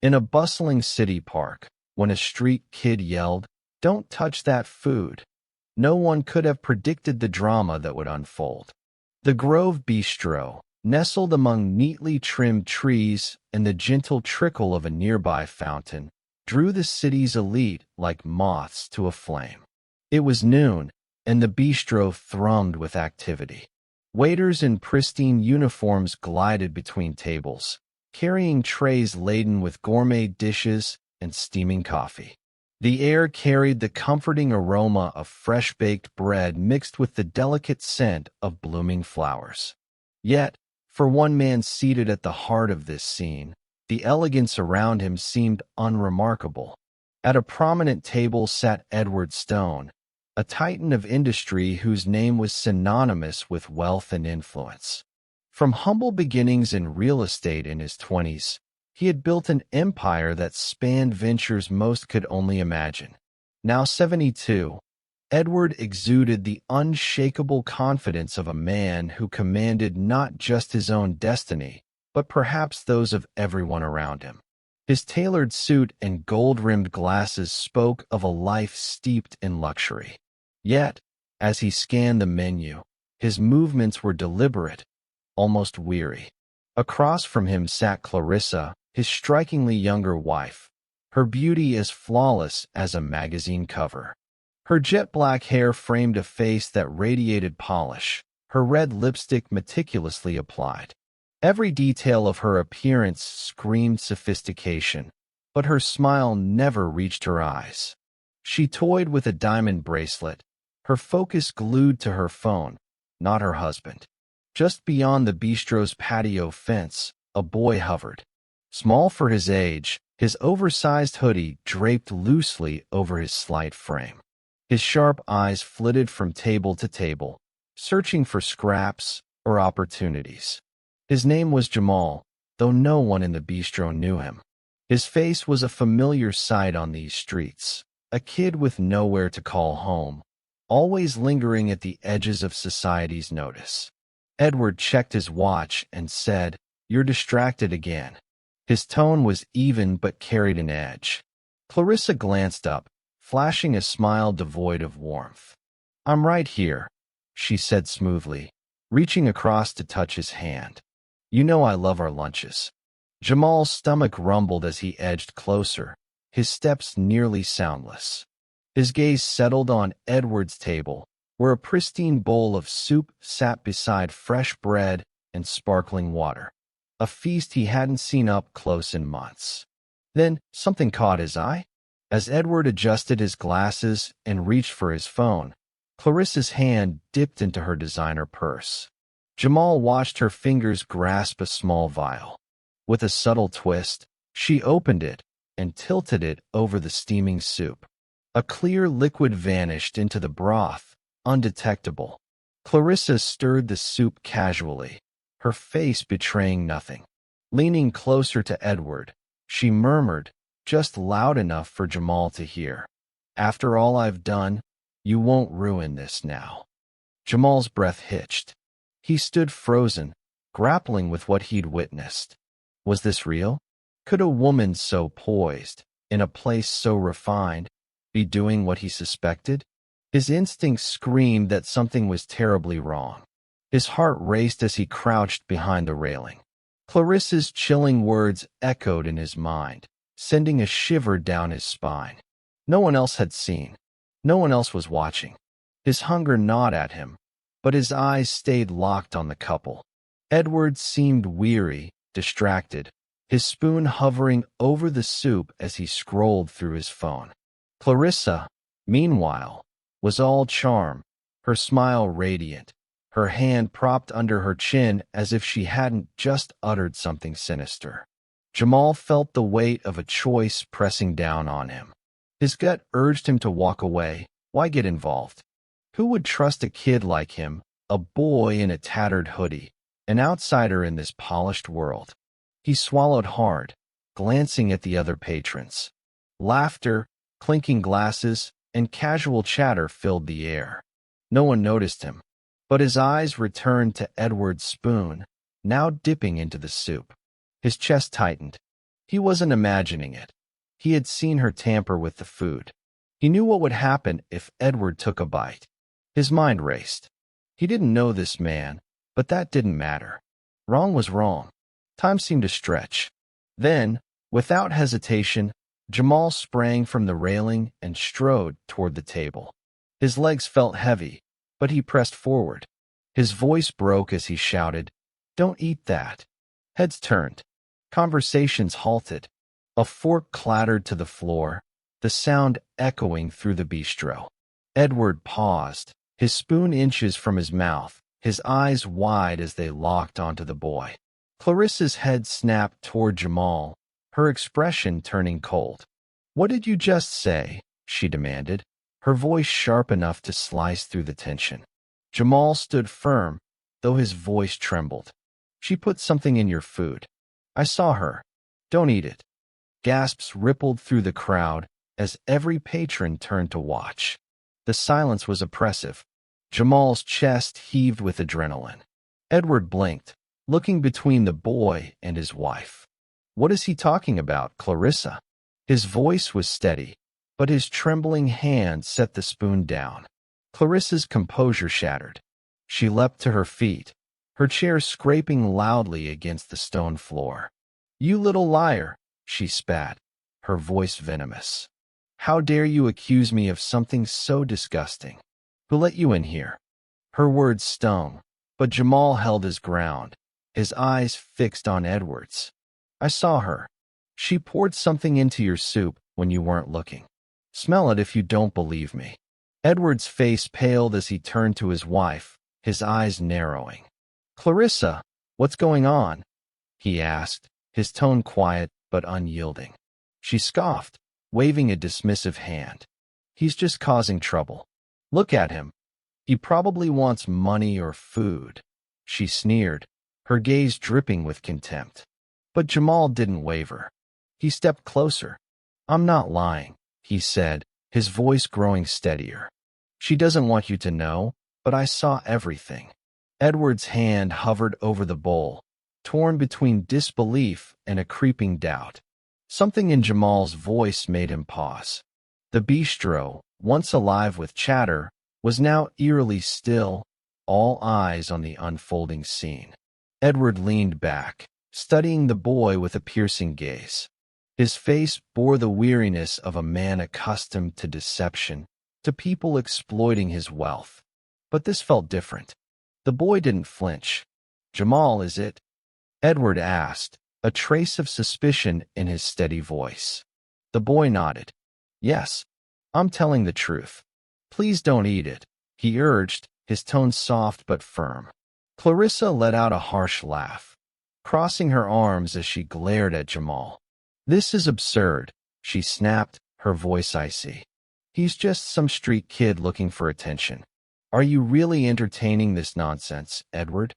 In a bustling city park, when a street kid yelled, "Don't touch that food," no one could have predicted the drama that would unfold. The Grove Bistro, nestled among neatly trimmed trees and the gentle trickle of a nearby fountain, drew the city's elite like moths to a flame. It was noon, and the bistro thrummed with activity. Waiters in pristine uniforms glided between tables, carrying trays laden with gourmet dishes and steaming coffee. The air carried the comforting aroma of fresh-baked bread mixed with the delicate scent of blooming flowers. Yet, for one man seated at the heart of this scene, the elegance around him seemed unremarkable. At a prominent table sat Edward Stone, a titan of industry whose name was synonymous with wealth and influence. From humble beginnings in real estate in his 20s, he had built an empire that spanned ventures most could only imagine. Now 72, Edward exuded the unshakable confidence of a man who commanded not just his own destiny, but perhaps those of everyone around him. His tailored suit and gold-rimmed glasses spoke of a life steeped in luxury. Yet, as he scanned the menu, his movements were deliberate, almost weary. Across from him sat Clarissa, his strikingly younger wife, her beauty as flawless as a magazine cover. Her jet-black hair framed a face that radiated polish, her red lipstick meticulously applied. Every detail of her appearance screamed sophistication, but her smile never reached her eyes. She toyed with a diamond bracelet, her focus glued to her phone, not her husband. Just beyond the bistro's patio fence, a boy hovered. Small for his age, his oversized hoodie draped loosely over his slight frame. His sharp eyes flitted from table to table, searching for scraps or opportunities. His name was Jamal, though no one in the bistro knew him. His face was a familiar sight on these streets, a kid with nowhere to call home, always lingering at the edges of society's notice. Edward checked his watch and said, "You're distracted again." His tone was even but carried an edge. Clarissa glanced up, flashing a smile devoid of warmth. "I'm right here," she said smoothly, reaching across to touch his hand. "You know I love our lunches." Jamal's stomach rumbled as he edged closer, his steps nearly soundless. His gaze settled on Edward's table, where a pristine bowl of soup sat beside fresh bread and sparkling water, a feast he hadn't seen up close in months. Then something caught his eye. As Edward adjusted his glasses and reached for his phone, Clarissa's hand dipped into her designer purse. Jamal watched her fingers grasp a small vial. With a subtle twist, she opened it and tilted it over the steaming soup. A clear liquid vanished into the broth, undetectable. Clarissa stirred the soup casually, her face betraying nothing. Leaning closer to Edward, she murmured, just loud enough for Jamal to hear, "After all I've done, you won't ruin this now." Jamal's breath hitched. He stood frozen, grappling with what he'd witnessed. Was this real? Could a woman so poised, in a place so refined, be doing what he suspected? His instincts screamed that something was terribly wrong. His heart raced as he crouched behind the railing. Clarissa's chilling words echoed in his mind, sending a shiver down his spine. No one else had seen. No one else was watching. His hunger gnawed at him, but his eyes stayed locked on the couple. Edward seemed weary, distracted, his spoon hovering over the soup as he scrolled through his phone. Clarissa, meanwhile, was all charm, her smile radiant, her hand propped under her chin as if she hadn't just uttered something sinister. Jamal felt the weight of a choice pressing down on him. His gut urged him to walk away. Why get involved? Who would trust a kid like him, a boy in a tattered hoodie, an outsider in this polished world? He swallowed hard, glancing at the other patrons. Laughter, clinking glasses, and casual chatter filled the air. No one noticed him, but his eyes returned to Edward's spoon, now dipping into the soup. His chest tightened. He wasn't imagining it. He had seen her tamper with the food. He knew what would happen if Edward took a bite. His mind raced. He didn't know this man, but that didn't matter. Wrong was wrong. Time seemed to stretch. Then, without hesitation, Jamal sprang from the railing and strode toward the table. His legs felt heavy, but he pressed forward. His voice broke as he shouted, "Don't eat that." Heads turned. Conversations halted. A fork clattered to the floor, the sound echoing through the bistro. Edward paused, his spoon inches from his mouth, his eyes wide as they locked onto the boy. Clarissa's head snapped toward Jamal, her expression turning cold. "What did you just say?" she demanded, her voice sharp enough to slice through the tension. Jamal stood firm, though his voice trembled. "She put something in your food. I saw her. Don't eat it." Gasps rippled through the crowd as every patron turned to watch. The silence was oppressive. Jamal's chest heaved with adrenaline. Edward blinked, looking between the boy and his wife. "What is he talking about, Clarissa?" His voice was steady, but his trembling hand set the spoon down. Clarissa's composure shattered. She leapt to her feet, her chair scraping loudly against the stone floor. "You little liar," she spat, her voice venomous. "How dare you accuse me of something so disgusting? Who let you in here?" Her words stung, but Jamal held his ground, his eyes fixed on Edward's. "I saw her. She poured something into your soup when you weren't looking. Smell it if you don't believe me." Edward's face paled as he turned to his wife, his eyes narrowing. "Clarissa, what's going on?" he asked, his tone quiet but unyielding. She scoffed, waving a dismissive hand. "He's just causing trouble. Look at him. He probably wants money or food." She sneered, her gaze dripping with contempt. But Jamal didn't waver. He stepped closer. "I'm not lying," he said, his voice growing steadier. "She doesn't want you to know, but I saw everything." Edward's hand hovered over the bowl, torn between disbelief and a creeping doubt. Something in Jamal's voice made him pause. The bistro, once alive with chatter, was now eerily still, all eyes on the unfolding scene. Edward leaned back, studying the boy with a piercing gaze. His face bore the weariness of a man accustomed to deception, to people exploiting his wealth. But this felt different. The boy didn't flinch. "Jamal, is it?" Edward asked, a trace of suspicion in his steady voice. The boy nodded. "Yes, I'm telling the truth. Please don't eat it," he urged, his tone soft but firm. Clarissa let out a harsh laugh, crossing her arms as she glared at Jamal. "This is absurd," she snapped, her voice icy. "He's just some street kid looking for attention. Are you really entertaining this nonsense, Edward?"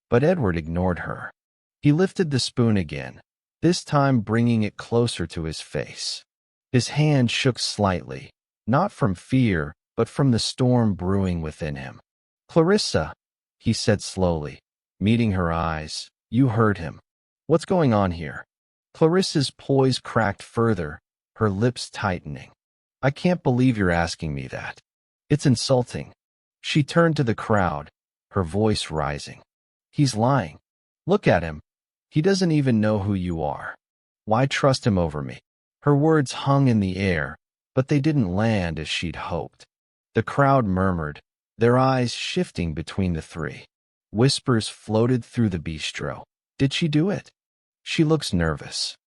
But Edward ignored her. He lifted the spoon again, this time bringing it closer to his face. His hand shook slightly, not from fear, but from the storm brewing within him. "Clarissa," he said slowly, meeting her eyes, "you heard him. What's going on here?" Clarissa's poise cracked further, her lips tightening. "I can't believe you're asking me that. It's insulting." She turned to the crowd, her voice rising. "He's lying. Look at him. He doesn't even know who you are. Why trust him over me?" Her words hung in the air, but they didn't land as she'd hoped. The crowd murmured, their eyes shifting between the three. Whispers floated through the bistro. "Did she do it? She looks nervous.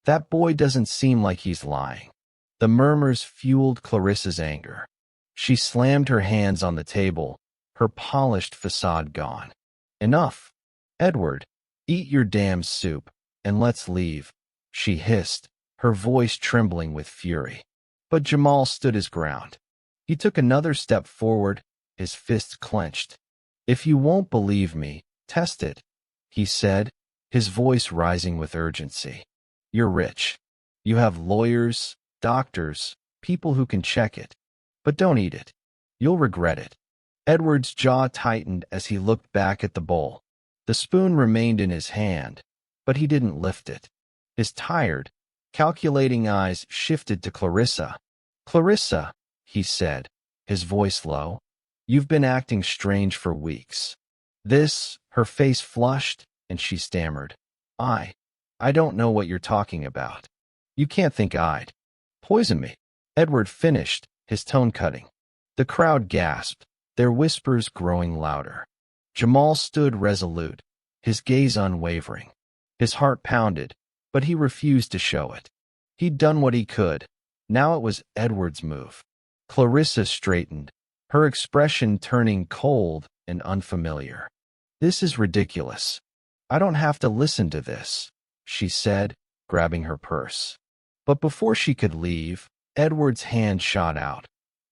That boy doesn't seem like he's lying." The murmurs fueled Clarissa's anger. She slammed her hands on the table, her polished facade gone. "Enough. Edward, eat your damn soup, and let's leave," she hissed, her voice trembling with fury. But Jamal stood his ground. He took another step forward, his fists clenched. "If you won't believe me, test it," he said, his voice rising with urgency. "You're rich. You have lawyers, doctors, people who can check it. But don't eat it. You'll regret it." Edward's jaw tightened as he looked back at the bowl. The spoon remained in his hand, but he didn't lift it. His tired, calculating eyes shifted to Clarissa. "Clarissa," he said, his voice low, "you've been acting strange for weeks." Her face flushed, and she stammered. I don't know what you're talking about. You can't think I'd poison me." Edward finished, his tone cutting. The crowd gasped, their whispers growing louder. Jamal stood resolute, his gaze unwavering. His heart pounded, but he refused to show it. He'd done what he could. Now it was Edward's move. Clarissa straightened, her expression turning cold and unfamiliar. "This is ridiculous. I don't have to listen to this," she said, grabbing her purse. But before she could leave, Edward's hand shot out,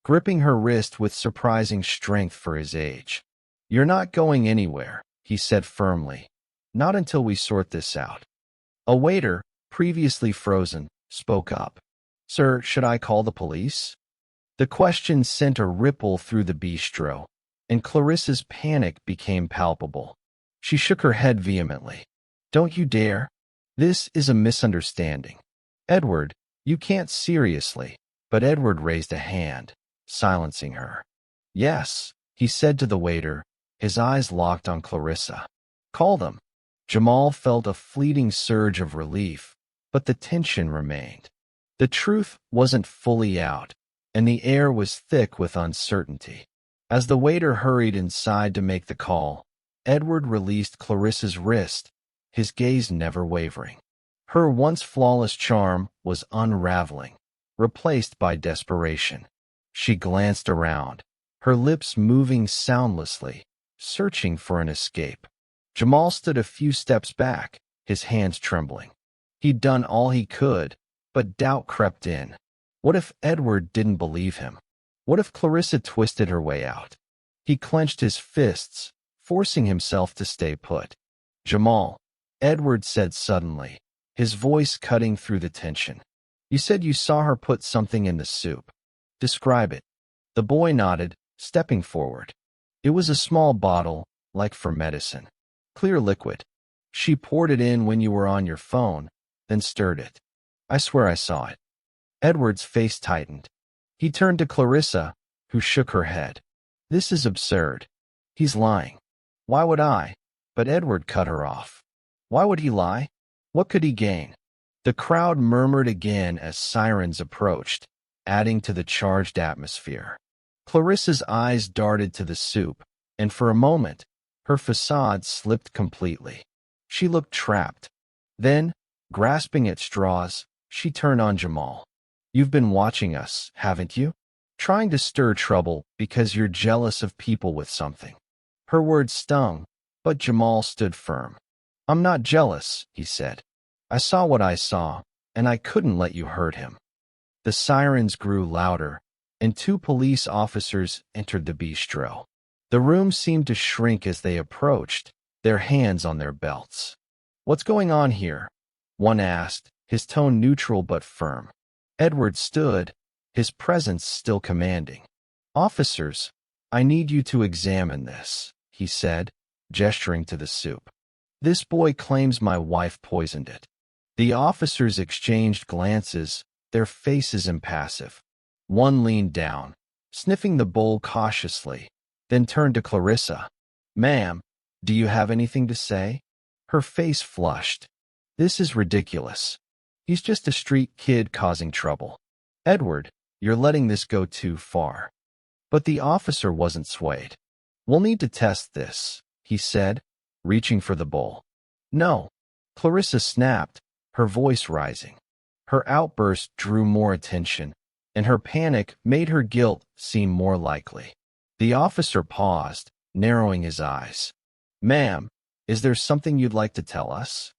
gripping her wrist with surprising strength for his age. "You're not going anywhere," he said firmly. "Not until we sort this out." A waiter, previously frozen, spoke up. "Sir, should I call the police?" The question sent a ripple through the bistro, and Clarissa's panic became palpable. She shook her head vehemently. "Don't you dare. This is a misunderstanding. Edward, you can't seriously." But Edward raised a hand, silencing her. "Yes," he said to the waiter, his eyes locked on Clarissa. "Call them." Jamal felt a fleeting surge of relief, but the tension remained. The truth wasn't fully out, and the air was thick with uncertainty. As the waiter hurried inside to make the call, Edward released Clarissa's wrist, his gaze never wavering. Her once flawless charm was unraveling, replaced by desperation. She glanced around, her lips moving soundlessly, searching for an escape. Jamal stood a few steps back, his hands trembling. He'd done all he could, but doubt crept in. What if Edward didn't believe him? What if Clarissa twisted her way out? He clenched his fists, forcing himself to stay put. "Jamal," Edward said suddenly, his voice cutting through the tension. "You said you saw her put something in the soup. Describe it." The boy nodded, stepping forward. "It was a small bottle, like for medicine. Clear liquid. She poured it in when you were on your phone, then stirred it. I swear I saw it." Edward's face tightened. He turned to Clarissa, who shook her head. "This is absurd. He's lying. Why would I?" But Edward cut her off. Why would he lie? What could he gain? The crowd murmured again as sirens approached, adding to the charged atmosphere. Clarissa's eyes darted to the soup, and for a moment, her facade slipped completely. She looked trapped. Then, grasping at straws, she turned on Jamal. "You've been watching us, haven't you? Trying to stir trouble because you're jealous of people with something." Her words stung, but Jamal stood firm. "I'm not jealous," he said. "I saw what I saw, and I couldn't let you hurt him." The sirens grew louder, and 2 police officers entered the bistro. The room seemed to shrink as they approached, their hands on their belts. "What's going on here?" one asked, his tone neutral but firm. Edward stood, his presence still commanding. "Officers, I need you to examine this," he said, gesturing to the soup. "This boy claims my wife poisoned it." The officers exchanged glances, their faces impassive. One leaned down, sniffing the bowl cautiously, then turned to Clarissa. "Ma'am, do you have anything to say?" Her face flushed. "This is ridiculous. He's just a street kid causing trouble." "Edward, you're letting this go too far." But the officer wasn't swayed. "We'll need to test this," he said, reaching for the bowl. "No." Clarissa snapped, her voice rising. Her outburst drew more attention, and her panic made her guilt seem more likely. The officer paused, narrowing his eyes. "Ma'am, is there something you'd like to tell us?"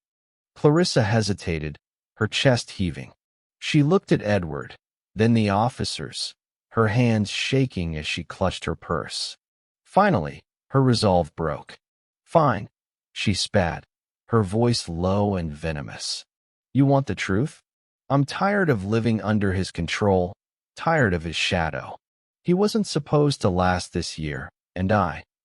Clarissa hesitated, her chest heaving. She looked at Edward, then the officers, her hands shaking as she clutched her purse. Finally, her resolve broke. "Fine," she spat, her voice low and venomous. "You want the truth? I'm tired of living under his control, tired of his shadow. He wasn't supposed to last this year, and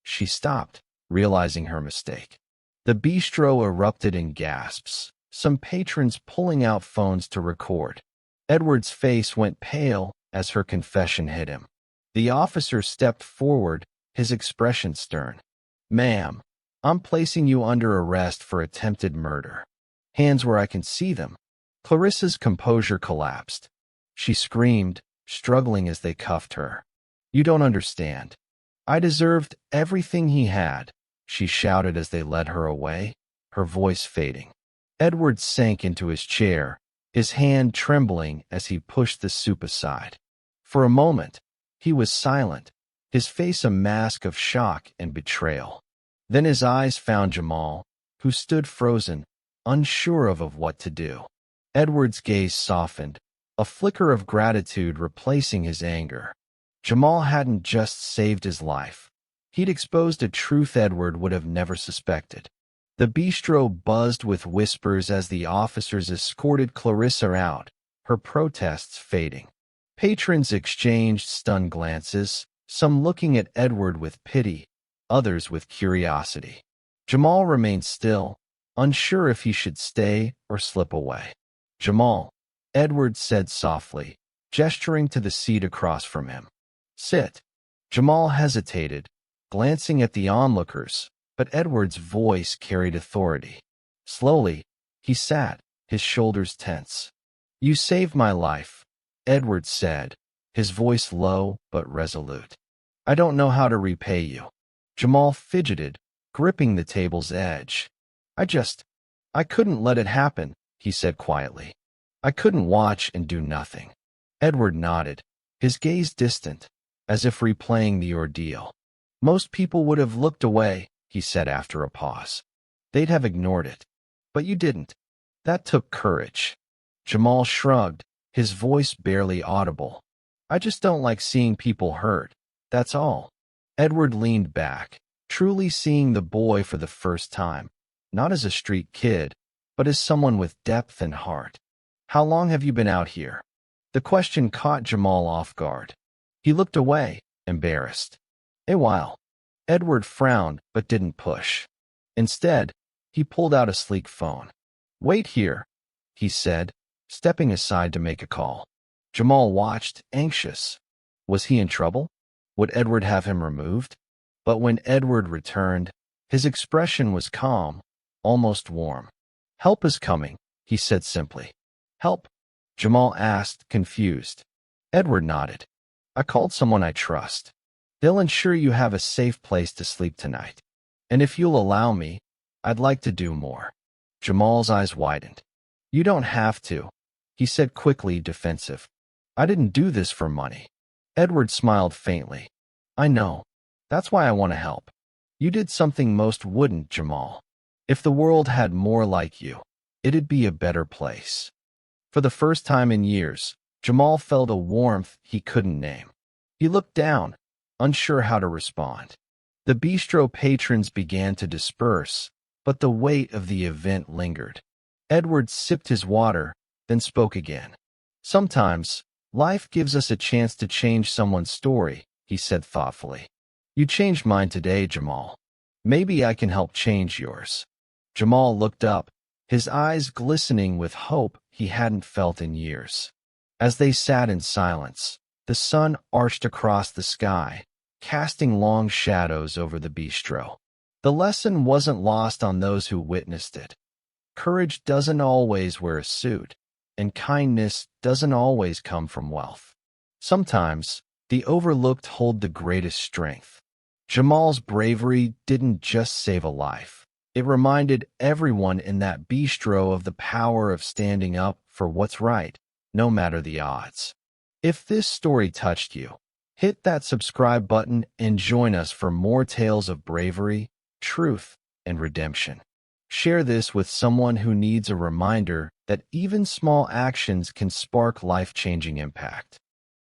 she stopped, realizing her mistake. The bistro erupted in gasps, some patrons pulling out phones to record. Edward's face went pale as her confession hit him. The officer stepped forward, his expression stern. "Ma'am, I'm placing you under arrest for attempted murder." "Hands where I can see them." Clarissa's composure collapsed. She screamed, struggling as they cuffed her. "You don't understand. I deserved everything he had," she shouted as they led her away, her voice fading. Edward sank into his chair, his hand trembling as he pushed the soup aside. For a moment, he was silent, his face a mask of shock and betrayal. Then his eyes found Jamal, who stood frozen, unsure of what to do. Edward's gaze softened, a flicker of gratitude replacing his anger. Jamal hadn't just saved his life. He'd exposed a truth Edward would have never suspected. The bistro buzzed with whispers as the officers escorted Clarissa out, her protests fading. Patrons exchanged stunned glances, some looking at Edward with pity, others with curiosity. Jamal remained still, unsure if he should stay or slip away. "Jamal," Edward said softly, gesturing to the seat across from him. "Sit." Jamal hesitated, glancing at the onlookers, but Edward's voice carried authority. Slowly, he sat, his shoulders tense. "You saved my life," Edward said, his voice low but resolute. "I don't know how to repay you." Jamal fidgeted, gripping the table's edge. I couldn't let it happen," he said quietly. "I couldn't watch and do nothing." Edward nodded, his gaze distant, as if replaying the ordeal. "Most people would have looked away," he said after a pause. "They'd have ignored it. But you didn't. That took courage." Jamal shrugged, his voice barely audible. "I just don't like seeing people hurt. That's all." Edward leaned back, truly seeing the boy for the first time, not as a street kid, but as someone with depth and heart. "How long have you been out here?" The question caught Jamal off guard. He looked away, embarrassed. "A while." Edward frowned but didn't push. Instead, he pulled out a sleek phone. "Wait here," he said, stepping aside to make a call. Jamal watched, anxious. Was he in trouble? Would Edward have him removed? But when Edward returned, his expression was calm, almost warm. "Help is coming," he said simply. "Help?" Jamal asked, confused. Edward nodded. "I called someone I trust. They'll ensure you have a safe place to sleep tonight. And if you'll allow me, I'd like to do more." Jamal's eyes widened. "You don't have to," he said quickly, defensive. "I didn't do this for money." Edward smiled faintly. "I know. That's why I want to help. You did something most wouldn't, Jamal. If the world had more like you, it'd be a better place." For the first time in years, Jamal felt a warmth he couldn't name. He looked down, unsure how to respond. The bistro patrons began to disperse, but the weight of the event lingered. Edward sipped his water, then spoke again. "Sometimes, life gives us a chance to change someone's story," he said thoughtfully. "You changed mine today, Jamal. Maybe I can help change yours." Jamal looked up, his eyes glistening with hope he hadn't felt in years. As they sat in silence, the sun arched across the sky, casting long shadows over the bistro. The lesson wasn't lost on those who witnessed it. Courage doesn't always wear a suit, and kindness doesn't always come from wealth. Sometimes, the overlooked hold the greatest strength. Jamal's bravery didn't just save a life. It reminded everyone in that bistro of the power of standing up for what's right, no matter the odds. If this story touched you, hit that subscribe button and join us for more tales of bravery, truth, and redemption. Share this with someone who needs a reminder that even small actions can spark life-changing impact.